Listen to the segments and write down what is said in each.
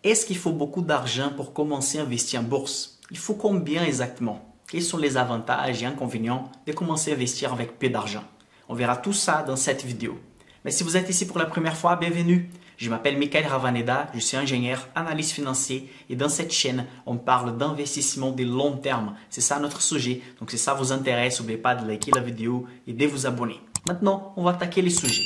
Est-ce qu'il faut beaucoup d'argent pour commencer à investir en bourse? Il faut combien exactement? Quels sont les avantages et inconvénients de commencer à investir avec peu d'argent? On verra tout ça dans cette vidéo. Mais si vous êtes ici pour la première fois, bienvenue. Je m'appelle Michael Ravaneda, je suis ingénieur, analyste financier et dans cette chaîne, on parle d'investissement de long terme. C'est ça notre sujet, donc si ça vous intéresse, n'oubliez pas de liker la vidéo et de vous abonner. Maintenant, on va attaquer les sujets.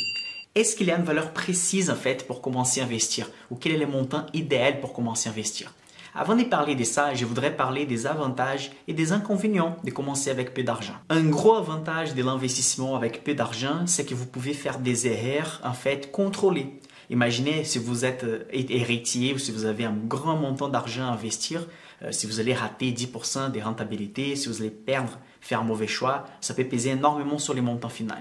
Est-ce qu'il y a une valeur précise en fait pour commencer à investir ou quel est le montant idéal pour commencer à investir? Avant de parler de ça, je voudrais parler des avantages et des inconvénients de commencer avec peu d'argent. Un gros avantage de l'investissement avec peu d'argent, c'est que vous pouvez faire des erreurs en fait contrôlées. Imaginez si vous êtes héritier ou si vous avez un grand montant d'argent à investir, si vous allez rater 10% des rentabilités, si vous allez perdre, faire un mauvais choix, ça peut peser énormément sur les montants finaux.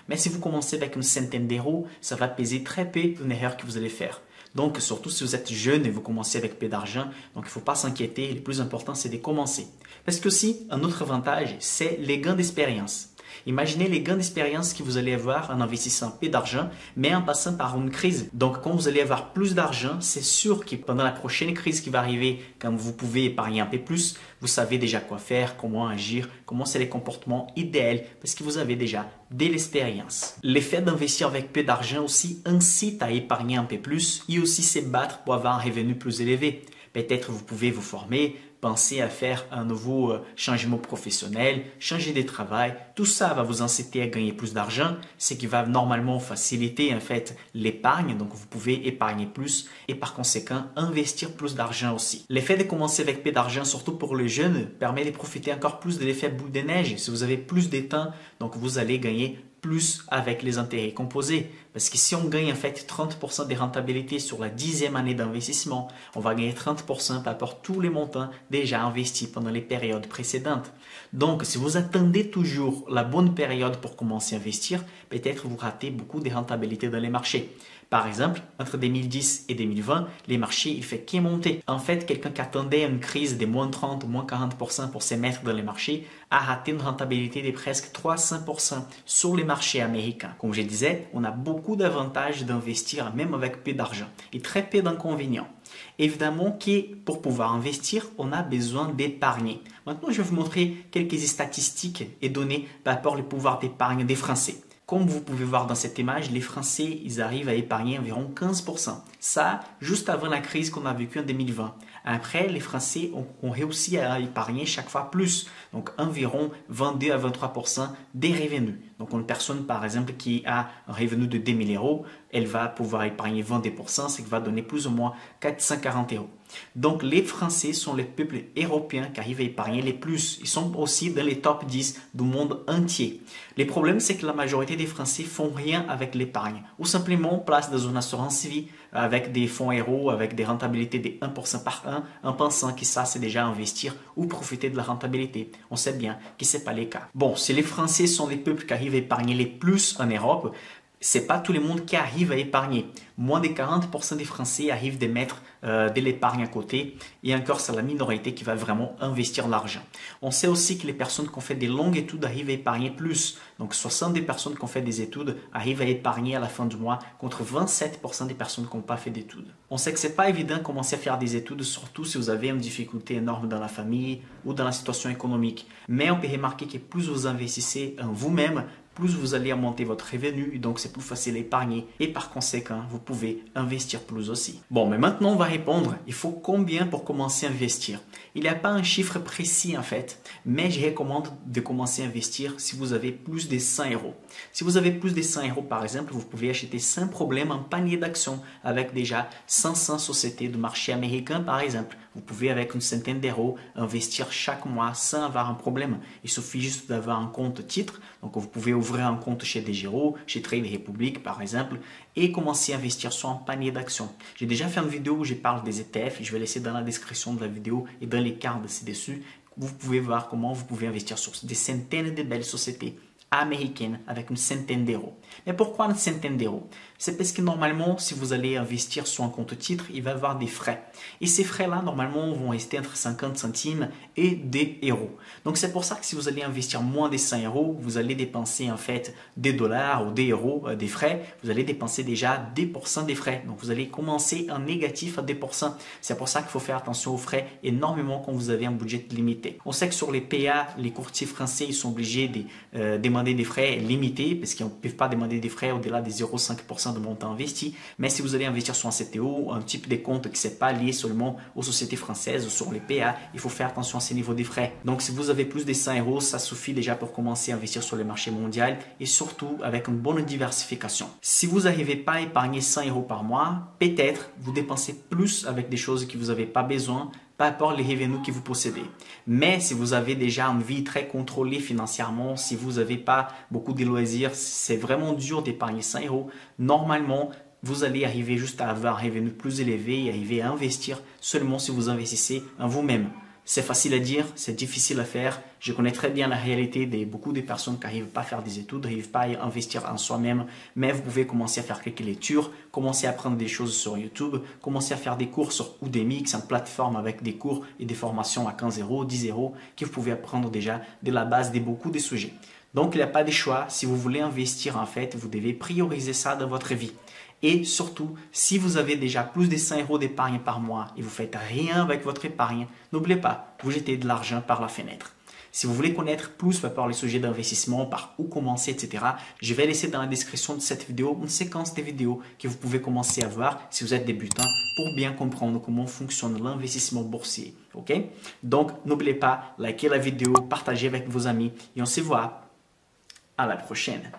Mais si vous commencez avec une centaine d'euros, ça va peser très peu une erreur que vous allez faire. Donc, surtout si vous êtes jeune et vous commencez avec peu d'argent, donc il ne faut pas s'inquiéter. Le plus important, c'est de commencer. Parce que aussi, un autre avantage, c'est les gains d'expérience. Imaginez les gains d'expérience que vous allez avoir en investissant peu d'argent, mais en passant par une crise. Donc, quand vous allez avoir plus d'argent, c'est sûr que pendant la prochaine crise qui va arriver, quand vous pouvez épargner un peu plus, vous savez déjà quoi faire, comment agir, comment c'est les comportements idéaux, parce que vous avez déjà de l'expérience. L'effet d'investir avec peu d'argent aussi incite à épargner un peu plus et aussi se battre pour avoir un revenu plus élevé. Peut-être vous pouvez vous former, penser à faire un nouveau changement professionnel, changer de travail. Tout ça va vous inciter à gagner plus d'argent, ce qui va normalement faciliter en fait l'épargne. Donc vous pouvez épargner plus et par conséquent investir plus d'argent aussi. L'effet de commencer avec peu d'argent, surtout pour les jeunes, permet de profiter encore plus de l'effet boule de neige. Si vous avez plus de temps, donc vous allez gagner plus avec les intérêts composés. Parce que si on gagne en fait 30% des rentabilités sur la 10e année d'investissement, on va gagner 30% par rapport à tous les montants déjà investis pendant les périodes précédentes. Donc, si vous attendez toujours la bonne période pour commencer à investir, peut-être vous ratez beaucoup de rentabilités dans les marchés. Par exemple, entre 2010 et 2020, les marchés, il fait qu'y monter. En fait, quelqu'un qui attendait une crise de moins 30 ou moins 40% pour se mettre dans les marchés a raté une rentabilité de presque 300% sur les marchés américains. Comme je disais, on a beaucoup d'avantages d'investir même avec peu d'argent et très peu d'inconvénients. Évidemment que pour pouvoir investir, on a besoin d'épargner. Maintenant, je vais vous montrer quelques statistiques et données par rapport au pouvoir d'épargne des Français. Comme vous pouvez voir dans cette image, les Français, ils arrivent à épargner environ 15%. Ça, juste avant la crise qu'on a vécue en 2020. Après, les Français ont réussi à épargner chaque fois plus, donc environ 22 à 23% des revenus. Donc, une personne, par exemple, qui a un revenu de 2 000 euros, elle va pouvoir épargner 22%, ce qui va donner plus ou moins 440 euros. Donc, les Français sont les peuples européens qui arrivent à épargner les plus. Ils sont aussi dans les top 10 du monde entier. Le problème, c'est que la majorité des Français font rien avec l'épargne ou simplement placent dans une assurance vie avec des fonds euros, avec des rentabilités de 1% par an, en pensant que ça, c'est déjà investir ou profiter de la rentabilité. On sait bien que ce n'est pas le cas. Bon, si les Français sont les peuples qui arrivent à épargner les plus en Europe, c'est pas tout le monde qui arrive à épargner. Moins de 40% des Français arrivent à mettre de l'épargne à côté et encore c'est la minorité qui va vraiment investir l'argent. On sait aussi que les personnes qui ont fait des longues études arrivent à épargner plus. Donc 60 des personnes qui ont fait des études arrivent à épargner à la fin du mois contre 27% des personnes qui n'ont pas fait d'études. On sait que c'est pas évident de commencer à faire des études, surtout si vous avez une difficulté énorme dans la famille ou dans la situation économique. Mais on peut remarquer que plus vous investissez en vous-même, plus vous allez augmenter votre revenu et donc c'est plus facile à épargner et par conséquent, vous pouvez investir plus aussi. Bon, mais maintenant on va répondre, il faut combien pour commencer à investir? Il n'y a pas un chiffre précis en fait, mais je recommande de commencer à investir si vous avez plus de 100 euros. Si vous avez plus de 100 euros par exemple, vous pouvez acheter sans problème un panier d'actions avec déjà 500 sociétés du marché américain par exemple. Vous pouvez avec une centaine d'euros investir chaque mois sans avoir un problème. Il suffit juste d'avoir un compte titre. Donc vous pouvez ouvrir un compte chez DEGIRO, chez Trade Republic par exemple et commencer à investir sur un panier d'actions. J'ai déjà fait une vidéo où je parle des ETF. Je vais laisser dans la description de la vidéo et dans les cartes ci-dessus. Vous pouvez voir comment vous pouvez investir sur des centaines de belles sociétés américaine avec une centaine d'euros. Mais pourquoi une centaine d'euros? C'est parce que normalement, si vous allez investir sur un compte titre, il va y avoir des frais. Et ces frais-là, normalement, vont rester entre 50 centimes et des euros. Donc, c'est pour ça que si vous allez investir moins de 100 euros, vous allez dépenser en fait des dollars ou des euros, des frais. Vous allez dépenser déjà 10% des frais. Donc, vous allez commencer en négatif à 10%. C'est pour ça qu'il faut faire attention aux frais énormément quand vous avez un budget limité. On sait que sur les PA, les courtiers français, ils sont obligés de demander des frais limités parce qu'ils ne peuvent pas demander des frais au-delà des 0,5% de montant investi. Mais si vous allez investir sur un CTO, un type de compte qui n'est pas lié seulement aux sociétés françaises ou sur les PA, il faut faire attention à ces niveaux des frais. Donc, si vous avez plus de 100 euros, ça suffit déjà pour commencer à investir sur le marché mondial et surtout avec une bonne diversification. Si vous n'arrivez pas à épargner 100 euros par mois, peut-être vous dépensez plus avec des choses que vous n'avez pas besoin, peu importe les revenus que vous possédez. Mais si vous avez déjà une vie très contrôlée financièrement, si vous n'avez pas beaucoup de loisirs, c'est vraiment dur d'épargner 100 euros. Normalement, vous allez arriver juste à avoir un revenu plus élevé et arriver à investir seulement si vous investissez en vous-même. C'est facile à dire, c'est difficile à faire. Je connais très bien la réalité de beaucoup de personnes qui n'arrivent pas à faire des études, n'arrivent pas à investir en soi-même, mais vous pouvez commencer à faire quelques lectures, commencer à apprendre des choses sur YouTube, commencer à faire des cours sur Udemy, c'est une plateforme avec des cours et des formations à 15 euros, 10 euros, que vous pouvez apprendre déjà de la base de beaucoup de sujets. Donc, il n'y a pas de choix. Si vous voulez investir, en fait, vous devez prioriser ça dans votre vie. Et surtout, si vous avez déjà plus de 100 euros d'épargne par mois et vous ne faites rien avec votre épargne, n'oubliez pas, vous jetez de l'argent par la fenêtre. Si vous voulez connaître plus par les sujets d'investissement, par où commencer, etc., je vais laisser dans la description de cette vidéo une séquence de vidéos que vous pouvez commencer à voir si vous êtes débutant pour bien comprendre comment fonctionne l'investissement boursier. Ok? Donc, n'oubliez pas, likez la vidéo, partagez avec vos amis et on se voit à la prochaine.